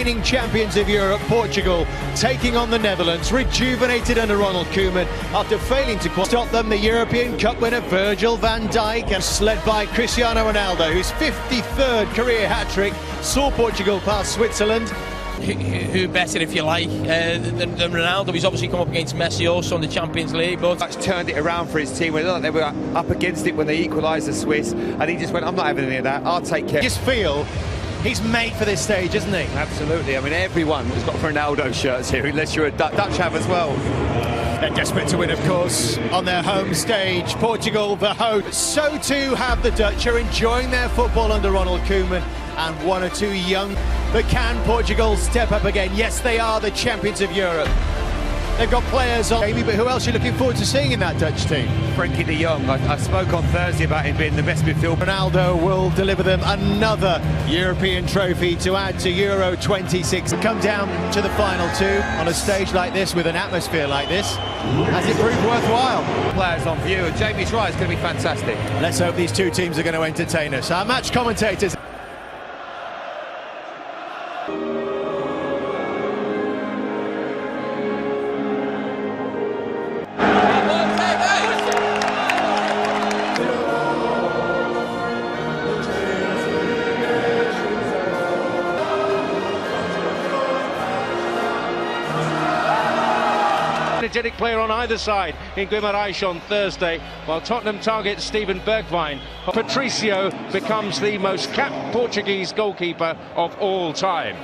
reigning champions of Europe, Portugal, taking on the Netherlands, rejuvenated under Ronald Koeman after failing to stop them. The European Cup winner Virgil van Dijk, and led by Cristiano Ronaldo, whose 53rd career hat-trick saw Portugal pass Switzerland. Who better, if you like, than Ronaldo? He's obviously come up against Messi also in the Champions League, but that's turned it around for his team. They were up against it when they equalised the Swiss, and he just went, I'm not having any of that, I'll take care. I just feel he's made for this stage, isn't he? Absolutely. I mean, everyone has got Ronaldo shirts here, unless you're a Dutch have as well. They're desperate to win, of course, on their home stage. Portugal, the host. So too have the Dutch, are enjoying their football under Ronald Koeman, and one or two young. But can Portugal step up again? Yes, they are the champions of Europe. They've got players on, but who else are you looking forward to seeing in that Dutch team? Frankie de Jong. I spoke on Thursday about him being the best midfielder. Ronaldo will deliver them another European trophy to add to Euro 26. Come down to the final two on a stage like this with an atmosphere like this. Has it proved worthwhile? Players on view, and Jamie's right, it's going to be fantastic. Let's hope these two teams are going to entertain us. Our match commentators. Energetic player on either side in Guimarães on Thursday, while Tottenham targets Steven Bergwijn. Patricio becomes the most capped Portuguese goalkeeper of all time.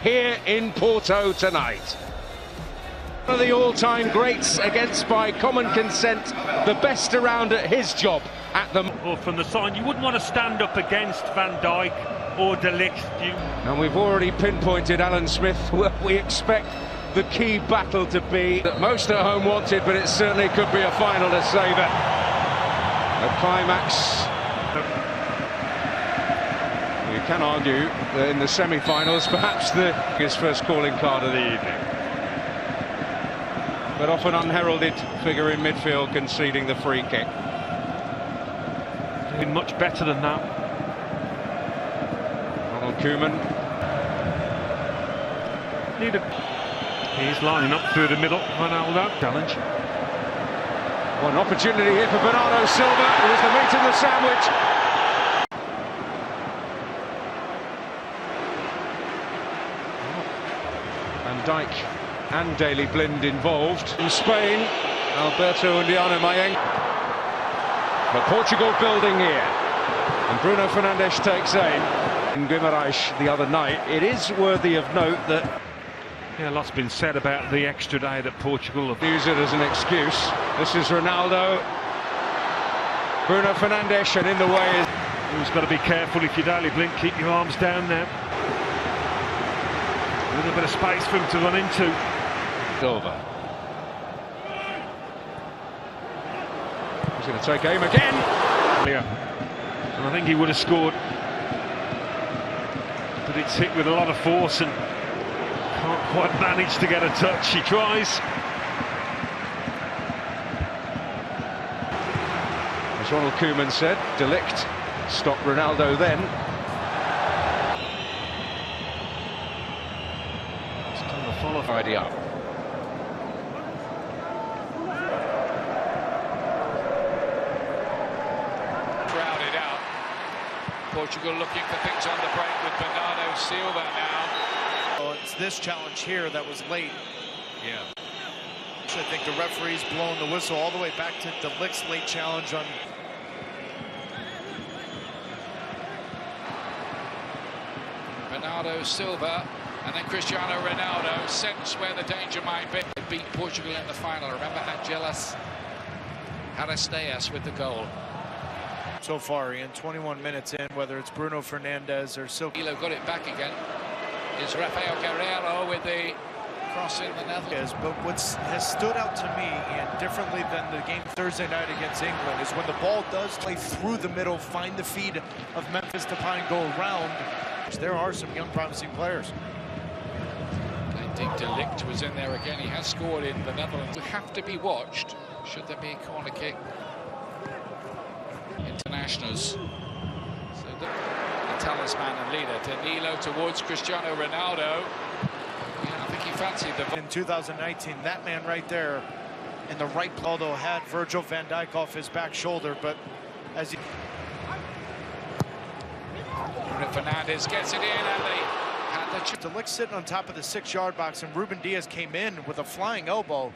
Here in Porto tonight. One of the all-time greats against, by common consent, the best around at his job at the... Or from the side, you wouldn't want to stand up against Van Dijk or De Ligt. And we've already pinpointed Alan Smith. We expect the key battle to be that most at home wanted, but it certainly could be a final to save it. A climax. You can argue that in the semi-finals, perhaps his first calling card of the evening. But often unheralded figure in midfield conceding the free kick. Been much better than that. Ronald Koeman. He's lining up through the middle. Ronaldo. Challenge. One opportunity here for Bernardo Silva. It was the meat in the sandwich. Van Dijk and Daley Blind involved. In Spain, Alberto Undiano Mayeng. But Portugal building here. And Bruno Fernandes takes aim. In Guimarães the other night, it is worthy of note that... Yeah, a lot's been said about the extra day that Portugal have used it as an excuse. This is Ronaldo. Bruno Fernandes, and in the way is... Who's got to be careful if you're Daley Blind, keep your arms down now. A little bit of space for him to run into. Silva. He's going to take aim again. Yeah. And I think he would have scored. But it's hit with a lot of force and can't quite manage to get a touch. He tries. As Ronald Koeman said, De Ligt stopped Ronaldo then. It's done the follow Friday up. Crowded out. Portugal looking for things on the break with Bernardo Silva now. Oh, it's this challenge here that was late. Yeah. I think the referee's blown the whistle all the way back to De Ligt's late challenge on. Bernardo Silva and then Cristiano Ronaldo sense where the danger might be. They beat Portugal in the final. Remember Angelas Aristeas with the goal. So far, Ian, 21 minutes in, whether it's Bruno Fernandes or Silva. Got it back again. Is Rafael Guerreiro with the cross in the Netherlands. But what has stood out to me, and differently than the game Thursday night against England, is when the ball does play through the middle, find the feet of Memphis Depay and go around. There are some young promising players. I think De Ligt was in there again. He has scored in the Netherlands. We have to be watched should there be a corner kick. Internationals. So the talisman and leader. Danilo towards Cristiano Ronaldo. Yeah, I think he fancied the... In 2019, that man right there in the right, although had Virgil van Dijk off his back shoulder, but as he... Bruno Fernandes gets it in, and they had the... De Ligt sitting on top of the 6-yard box, and Ruben Diaz came in with a flying elbow.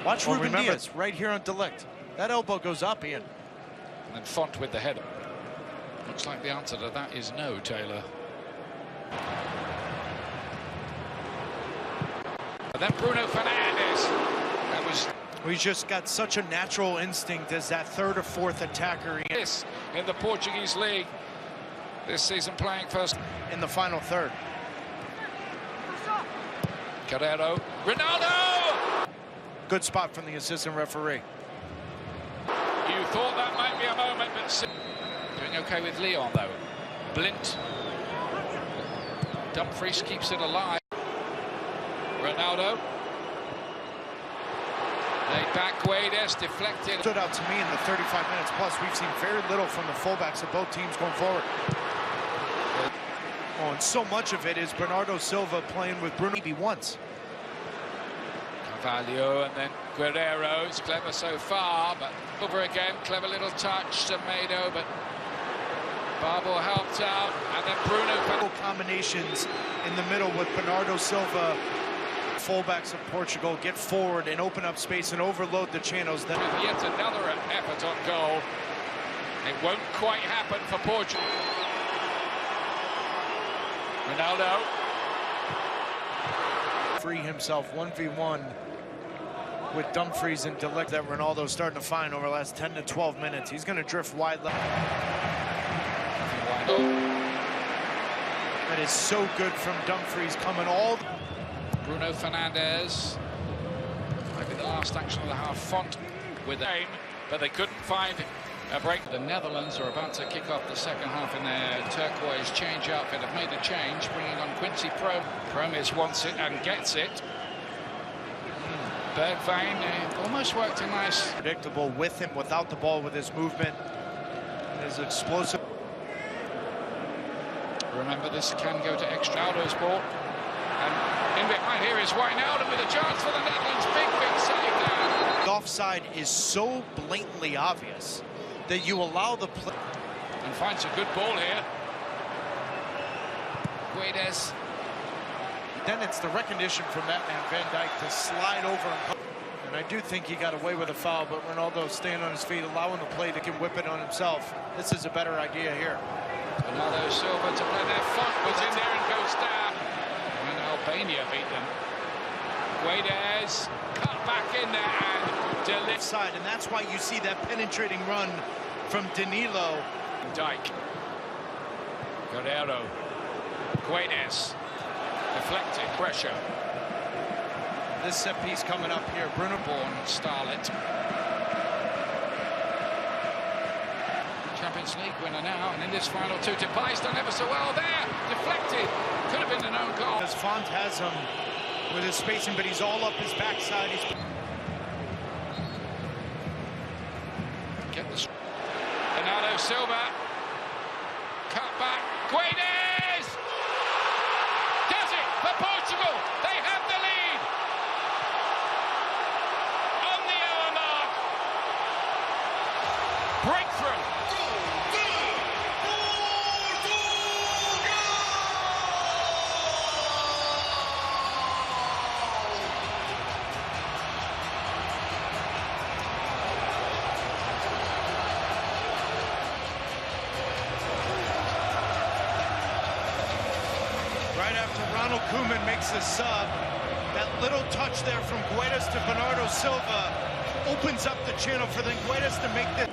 Watch Ruben Diaz right here on De Ligt. That elbow goes up, Ian. And then Font with the header. Looks like the answer to that is no, Taylor. And then Bruno Fernandes. That was... He's just got such a natural instinct as that third or fourth attacker. This in the Portuguese league this season, playing first in the final third. Guerrero, Ronaldo! Good spot from the assistant referee. You thought that might be a moment, but doing okay with Leon though. Blint. Dumfries keeps it alive. Ronaldo. Laid back, Guedes deflected. Stood out to me in the 35 minutes plus. We've seen very little from the fullbacks of both teams going forward. Oh, and so much of it is Bernardo Silva playing with Bruno maybe once. Carvalho and then Guerrero. It's clever so far, but over again. Clever little touch, Semedo, but Barbo helped out. And then Bruno. Combinations in the middle with Bernardo Silva. Fullbacks of Portugal get forward and open up space and overload the channels. Then with yet another effort on goal. It won't quite happen for Portugal. Ronaldo. Free himself 1v1 with Dumfries and De Ligt that Ronaldo's starting to find over the last 10 to 12 minutes. He's going to drift wide left. That is so good from Dumfries coming all... Bruno Fernandes. Maybe the last action of the half. Font with the aim, but they couldn't find a break. The Netherlands are about to kick off the second half in their turquoise change outfit. Have made a change, bringing on Quincy Promes wants it and gets it. Bergwijn almost worked a nice... Predictable with him, without the ball, with his movement, his explosive. Remember, this can go to extra. Aldo's ball. And in behind here is Wijnaldum with a chance for the Netherlands. Big save there. The offside is so blatantly obvious that you allow the play. And finds a good ball here. Guedes. Then it's the recognition from that man, Van Dijk, to slide over. And I do think he got away with a foul, but Ronaldo staying on his feet, allowing the play to can whip it on himself. This is a better idea here. Bernardo Silva to play there. Font was in there and goes down. And Albania beat them. Guedes cut back in there and left side, and that's why you see that penetrating run from Danilo. Dijk. Guerrero. Guedes. Deflected. Pressure. This set piece coming up here. Bruno Born Starlet. Champions League winner now, and in this final two, Depay's done ever so well there. Deflected. Could have been an own goal. As Font has him with his spacing, but he's all up his backside. He's... Get the... Bernardo Silva. Cut back. Guedes! Does it for Portugal. They have the lead. On the hour mark. Breakthrough. Right after Ronald Koeman makes the sub, that little touch there from Guedes to Bernardo Silva opens up the channel for then Guedes to make this.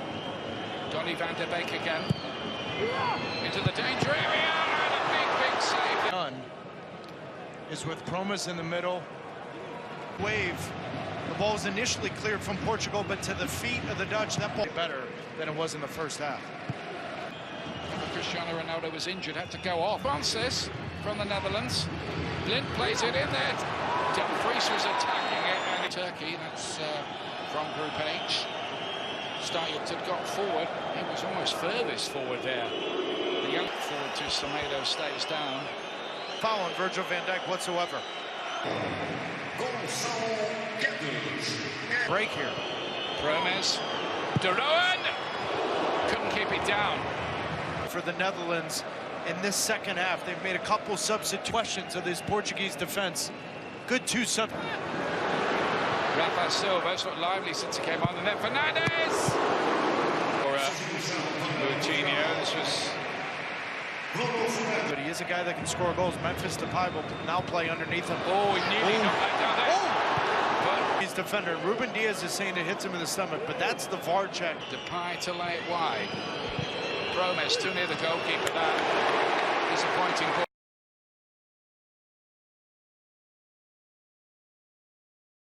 Donny van der Beek again. Into the danger area and a big save. Done is with Promes in the middle. Wave. The ball was initially cleared from Portugal, but to the feet of the Dutch, that ball better than it was in the first half. Cristiano Ronaldo was injured, had to go off. Francis from the Netherlands. Blind plays it in there. Dumfries was attacking it, and Turkey, that's from Group H. Starlet had got forward. He was almost furthest forward there. The Forward to Semedo, stays down. Foul on Virgil van Dijk whatsoever. Break here. Promes. De Roon! Couldn't keep it down. For the Netherlands in this second half, they've made a couple substitutions of this Portuguese defense. Good two sub. Rafa Silva's looked lively since he came on, and then Fernandes! Or Coutinho, this was... But he is a guy that can score goals. Memphis Depay will now play underneath him. Oh, he nearly knocked that down there. But he's defender. Ruben Diaz is saying it hits him in the stomach, but that's the VAR check. Depay to lay it wide. Promes too near the goalkeeper. That disappointing.